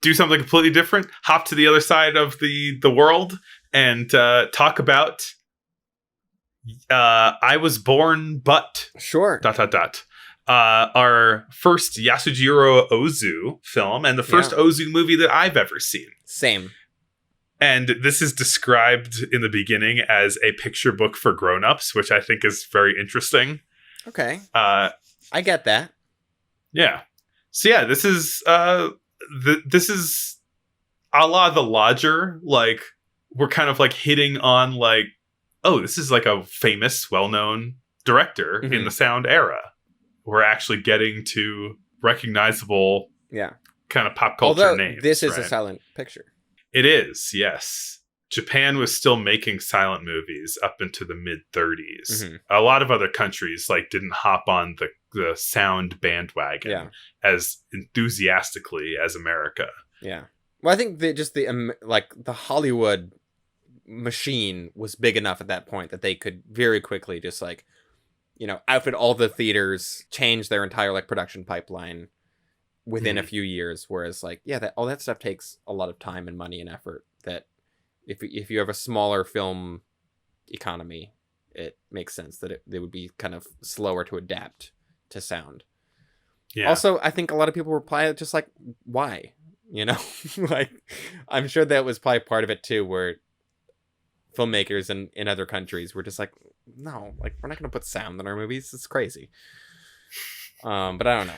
do something completely different, hop to the other side of the world, and talk about I Was Born But... Sure. ... Our first Yasujiro Ozu film, and the first Ozu movie that I've ever seen. Same. And this is described in the beginning as a picture book for grown-ups, which I think is very interesting. Okay. I get that. Yeah. So yeah, this is this is a la The Lodger. Like, we're kind of like hitting on like, oh, this is like a famous, well-known director in the sound era. We're actually getting to recognizable kind of pop culture names. This is a silent picture. It is, yes. Japan was still making silent movies up into the mid-30s. A lot of other countries like didn't hop on the sound bandwagon as enthusiastically as America. Yeah. Well, I think that just the Hollywood machine was big enough at that point that they could very quickly just like, you know, outfit all the theaters, change their entire like production pipeline within a few years. Whereas like, all that stuff takes a lot of time and money and effort that if you have a smaller film economy, it makes sense that it would be kind of slower to adapt to sound. Yeah. Also, I think a lot of people reply just like, why? You know, like, I'm sure that was probably part of it too, where filmmakers in other countries were just like, no, like, we're not going to put sound in our movies. It's crazy. But I don't know.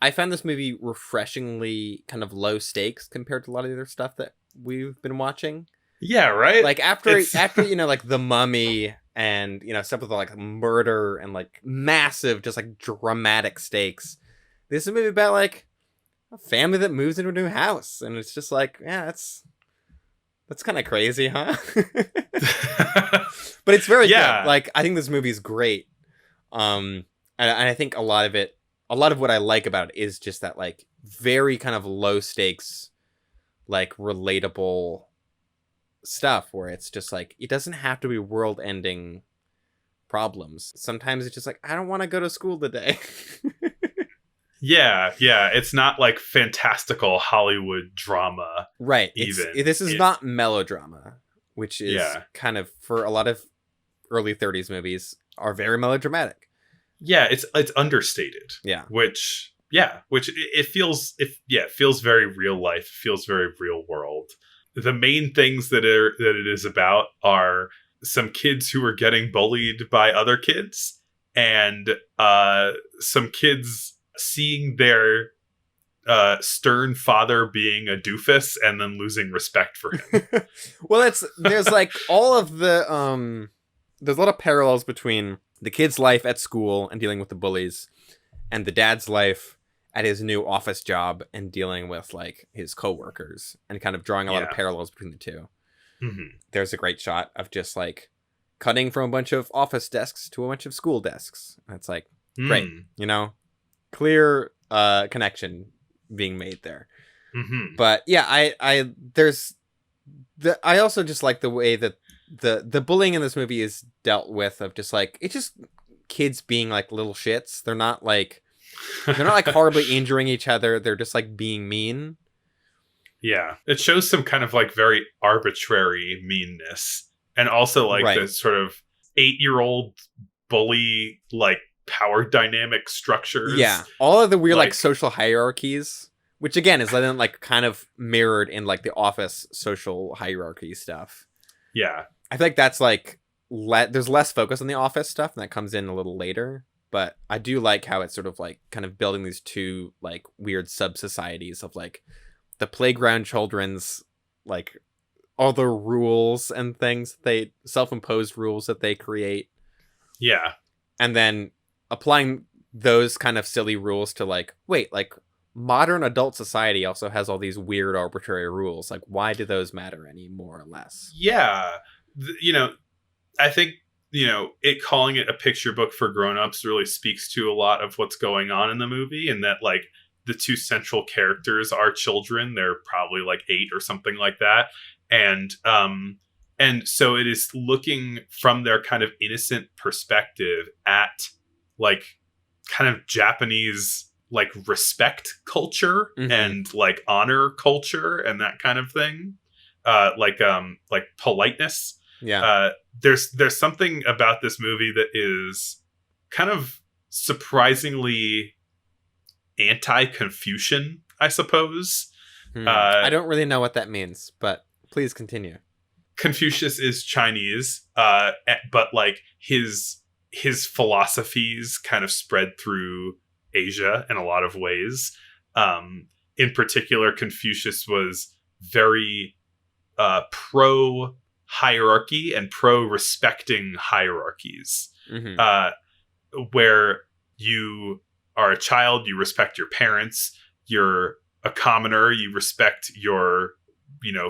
I found this movie refreshingly kind of low stakes compared to a lot of the other stuff that we've been watching. Yeah, right? Like after you know, like The Mummy and, you know, stuff with like murder and like massive, just like dramatic stakes. This is a movie about like a family that moves into a new house, and it's just like, that's kind of crazy, huh? But it's very good. Like, I think this movie is great. And I think a lot of what I like about it is just that like very kind of low stakes, like relatable stuff where it's just like, it doesn't have to be world ending problems. Sometimes it's just like, I don't want to go to school today. Yeah, it's not like fantastical Hollywood drama. Right. This is not melodrama, which is kind of, for a lot of early 30s movies, are very melodramatic. Yeah, it's understated. Yeah. Which it feels very real life, feels very real world. The main things that it is about are some kids who are getting bullied by other kids, and some kids seeing their stern father being a doofus and then losing respect for him. Well, there's like all of the there's a lot of parallels between the kid's life at school and dealing with the bullies, and the dad's life at his new office job and dealing with like his coworkers, and kind of drawing a lot of parallels between the two. There's a great shot of just like cutting from a bunch of office desks to a bunch of school desks. It's like, great, you know, clear connection being made there. But yeah, I also just like the way that the bullying in this movie is dealt with, of just like, it's just kids being like little shits. They're not like horribly injuring each other. They're just like being mean. Yeah. It shows some kind of like very arbitrary meanness, and also like the sort of 8-year-old bully like power dynamic structures. Yeah. All of the weird like social hierarchies, which again is then like kind of mirrored in like the office social hierarchy stuff. Yeah. I feel like that's like there's less focus on the office stuff, and that comes in a little later. But I do like how it's sort of like kind of building these two like weird sub-societies of like the playground children's like all the rules and things, they self-imposed rules that they create. Yeah. And then applying those kind of silly rules to like, wait, like modern adult society also has all these weird arbitrary rules. Like, why do those matter any more or less? Yeah. You know, I think, you know, calling it a picture book for grown-ups really speaks to a lot of what's going on in the movie, and that like the two central characters are children. They're probably like 8 or something like that. And so it is looking from their kind of innocent perspective at like kind of Japanese like respect culture and like honor culture and that kind of thing. Like politeness. Yeah. There's something about this movie that is kind of surprisingly anti-Confucian, I suppose. I don't really know what that means, but please continue. Confucius is Chinese, but like his philosophies kind of spread through Asia in a lot of ways. In particular, Confucius was very pro hierarchy and pro respecting hierarchies. Where you are a child, you respect your parents. You're a commoner, you respect your,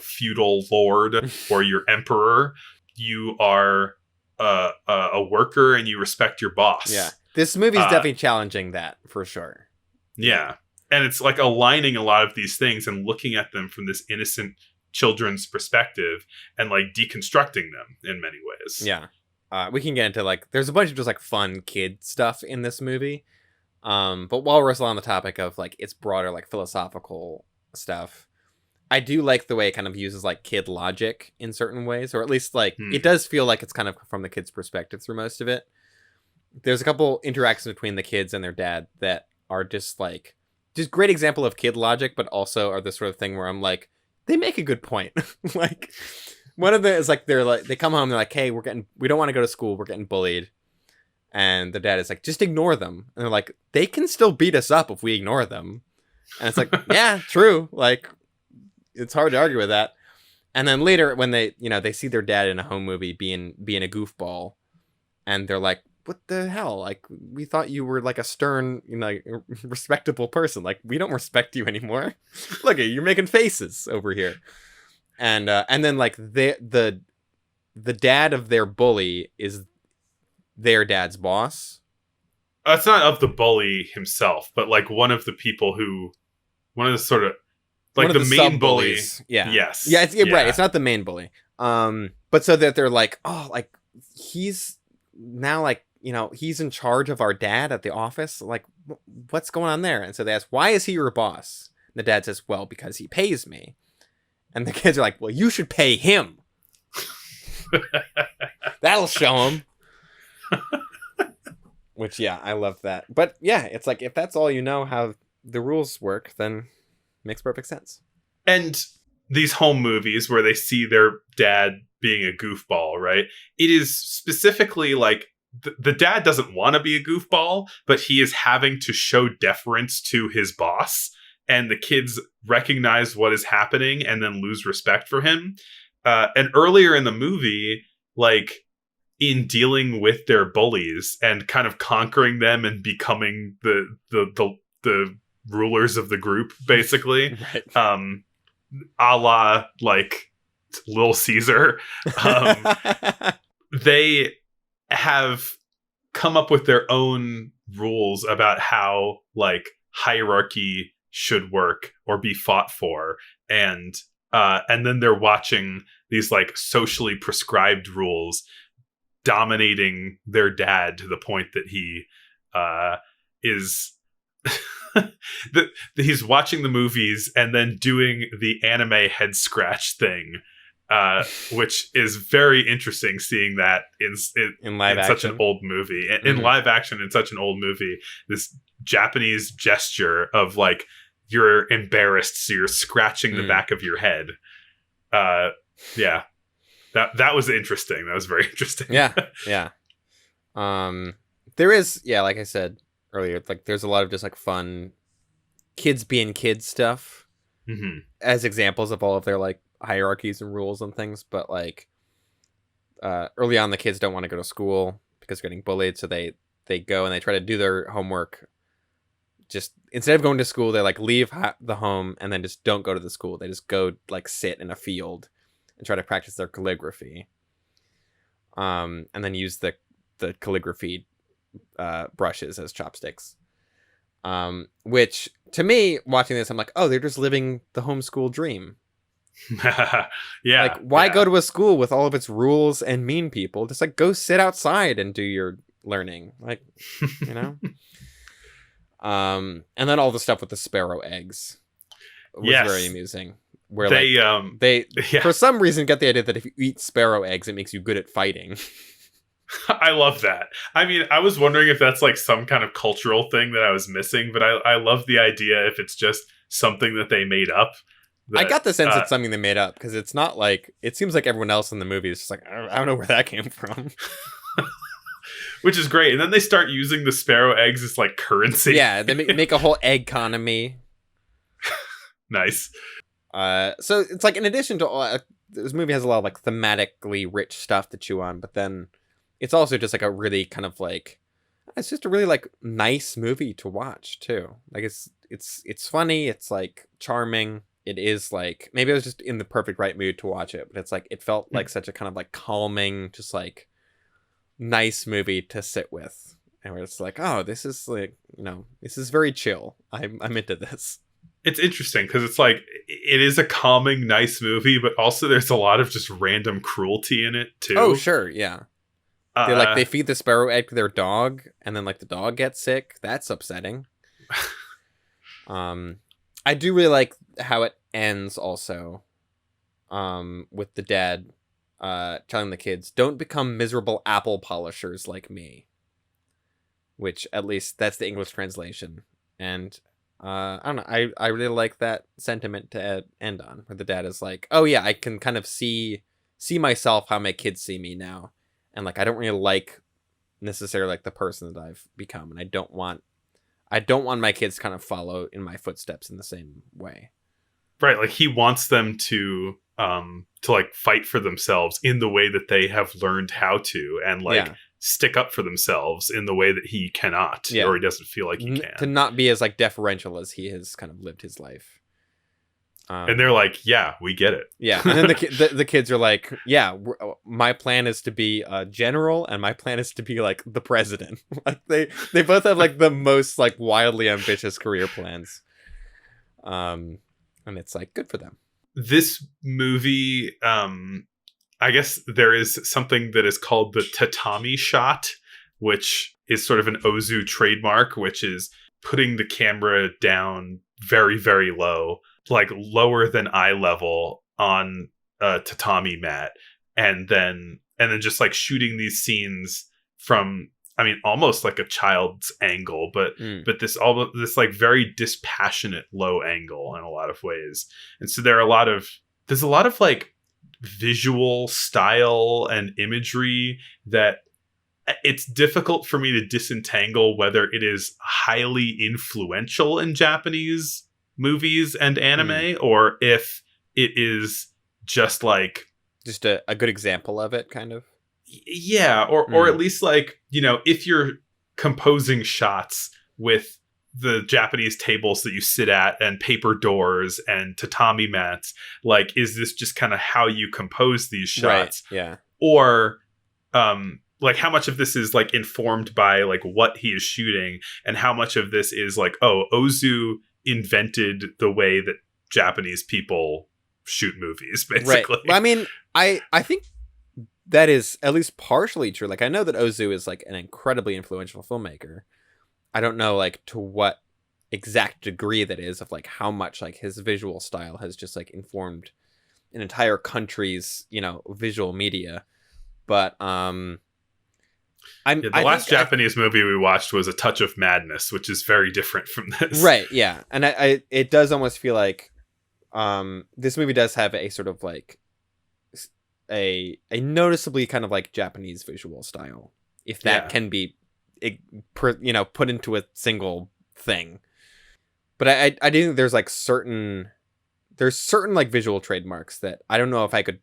feudal lord or your emperor. You are a worker and you respect your boss. Yeah. This movie's definitely challenging that, for sure. Yeah. And it's like aligning a lot of these things and looking at them from this innocent children's perspective and like deconstructing them in many ways. Yeah. We can get into like, there's a bunch of just like fun kid stuff in this movie. But while we're still on the topic of like its broader like philosophical stuff, I do like the way it kind of uses like kid logic in certain ways, or at least like it does feel like it's kind of from the kid's perspective through most of it. There's a couple interactions between the kids and their dad that are just great example of kid logic, but also are the sort of thing where I'm like, they make a good point. Like one of them is like, they come home, they're like, hey, we don't want to go to school. We're getting bullied. And the dad is like, just ignore them. And they're like, they can still beat us up if we ignore them. And it's like, yeah, true. Like, it's hard to argue with that. And then later when they see their dad in a home movie being a goofball, and they're like, what the hell? Like, we thought you were like a stern, respectable person. Like, we don't respect you anymore. Look at you, you're making faces over here. And then like the dad of their bully is their dad's boss. It's not of the bully himself, but like one of the sort of like the main bully. Yeah. Yes. Yeah. Right. It's not the main bully. But so that they're like, oh, like he's now like, he's in charge of our dad at the office. Like, what's going on there? And so they ask, why is he your boss? And the dad says, well, because he pays me. And the kids are like, well, you should pay him. That'll show him. Which, yeah, I love that. But yeah, it's like, if that's all you know how the rules work, then makes perfect sense. And these home movies where they see their dad being a goofball, right? It is specifically like the dad doesn't want to be a goofball, but he is having to show deference to his boss. And the kids recognize what is happening and then lose respect for him. And earlier in the movie, like in dealing with their bullies and kind of conquering them and becoming the rulers of the group, basically, right. A la like Little Caesar, they have come up with their own rules about how like hierarchy should work or be fought for, and then they're watching these like socially prescribed rules dominating their dad to the point that he is he's watching the movies and then doing the anime head scratch thing, which is very interesting seeing that in live action. Such an old movie. In live action in such an old movie, this Japanese gesture of like, you're embarrassed, so you're scratching the back of your head. Yeah. That was interesting. That was very interesting. Yeah. There is, like I said earlier, like there's a lot of just like fun kids being kids stuff as examples of all of their like hierarchies and rules and things. But like early on, the kids don't want to go to school because they're getting bullied, so they go and they try to do their homework. Just instead of going to school, they like leave the home and then just don't go to the school. They just go like sit in a field and try to practice their calligraphy, and then use the calligraphy brushes as chopsticks. Which to me, watching this, I'm like, oh, they're just living the homeschool dream. Yeah. Like, why go to a school with all of its rules and mean people? Just like go sit outside and do your learning. Like, And then all the stuff with the sparrow eggs was very amusing. Where they they yeah. for some reason get the idea that if you eat sparrow eggs, it makes you good at fighting. I love that. I mean, I was wondering if that's like some kind of cultural thing that I was missing, but I love the idea if it's just something that they made up. I got the sense it's something they made up because it's not like, it seems like everyone else in the movie is just like, I don't know where that came from. Which is great. And then they start using the sparrow eggs as like currency. Yeah, they make a whole egg economy. Nice. So it's like, in addition to all, this movie has a lot of like thematically rich stuff to chew on, but then it's also just like a really kind of like, it's just a really like nice movie to watch too. Like it's funny, it's like charming. It is like, maybe I was just in the perfect right mood to watch it, but it's like, it felt like such a kind of like calming, just like nice movie to sit with. And where it's like, oh, this is like, this is very chill. I'm into this. It's interesting because it's like, it is a calming, nice movie, but also there's a lot of just random cruelty in it too. Oh, sure. Yeah. They feed the sparrow egg to their dog, and then like the dog gets sick. That's upsetting. I do really like how it ends also, with the dad telling the kids, don't become miserable apple polishers like me, which at least that's the English translation. And I don't know, I really like that sentiment to end on, where the dad is like, oh yeah, I can kind of see myself how my kids see me now, and like I don't really like necessarily like the person that I've become, and I don't want my kids to kind of follow in my footsteps in the same way. Right, like he wants them to like fight for themselves in the way that they have learned how to, and like stick up for themselves in the way that he cannot, or he doesn't feel like he can. To not be as like deferential as he has kind of lived his life. And they're like, yeah, we get it. Yeah, and then the kids are like, yeah, my plan is to be a general, and my plan is to be like the president. Like they both have like the most like wildly ambitious career plans. And it's like, good for them. This movie, I guess there is something that is called the tatami shot, which is sort of an Ozu trademark, which is putting the camera down very, very low, like lower than eye level on a tatami mat, and then just like shooting these scenes from, I mean, almost like a child's angle, but this like very dispassionate low angle in a lot of ways. And so there's a lot of like visual style and imagery that it's difficult for me to disentangle whether it is highly influential in Japanese movies and anime, or if it is just like just a good example of it, kind of. Yeah, or at least like, if you're composing shots with the Japanese tables that you sit at and paper doors and tatami mats, like, is this just kind of how you compose these shots? Right, yeah. Or like how much of this is like informed by like what he is shooting, and how much of this is like, oh, Ozu invented the way that Japanese people shoot movies, basically. Right. Well, I mean, I think that is at least partially true. Like, I know that Ozu is like an incredibly influential filmmaker. I don't know like to what exact degree that is, of like how much like his visual style has just like informed an entire country's, visual media. But the last Japanese movie we watched was A Touch of Madness, which is very different from this. Right, yeah. And it does almost feel like this movie does have a sort of like a noticeably kind of like Japanese visual style, if that can be put into a single thing. But I do think there's like certain like visual trademarks that I don't know if I could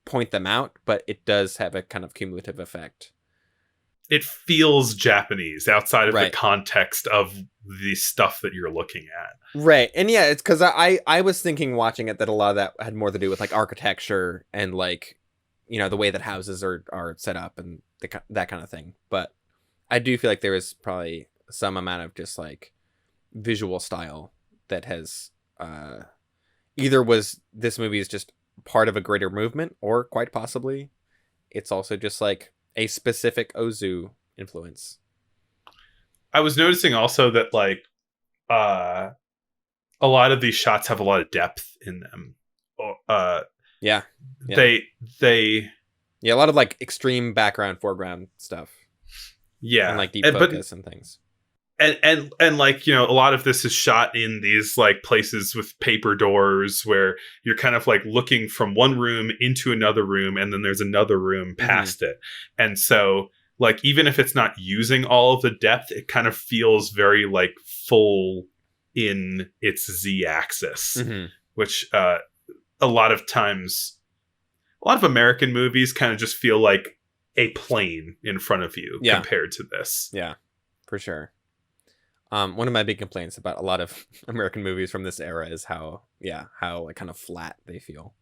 point them out, but it does have a kind of cumulative effect. It feels Japanese outside of the context of the stuff that you're looking at. Right. And yeah, it's because I was thinking watching it that a lot of that had more to do with like architecture and like, the way that houses are set up and that kind of thing. But I do feel like there is probably some amount of just like visual style that has either was this movie is just part of a greater movement, or quite possibly it's also just like a specific Ozu influence. I was noticing also that like a lot of these shots have a lot of depth in them. Yeah. They Yeah, a lot of like extreme background, foreground stuff. Yeah. And like deep focus and things. And like, you know, a lot of this is shot in these like places with paper doors where you're kind of like looking from one room into another room, and then there's another room past it. And so like, even if it's not using all of the depth, it kind of feels very like full in its Z axis, which a lot of times, a lot of American movies kind of just feel like a plane in front of you compared to this. Yeah, for sure. One of my big complaints about a lot of American movies from this era is how like kind of flat they feel.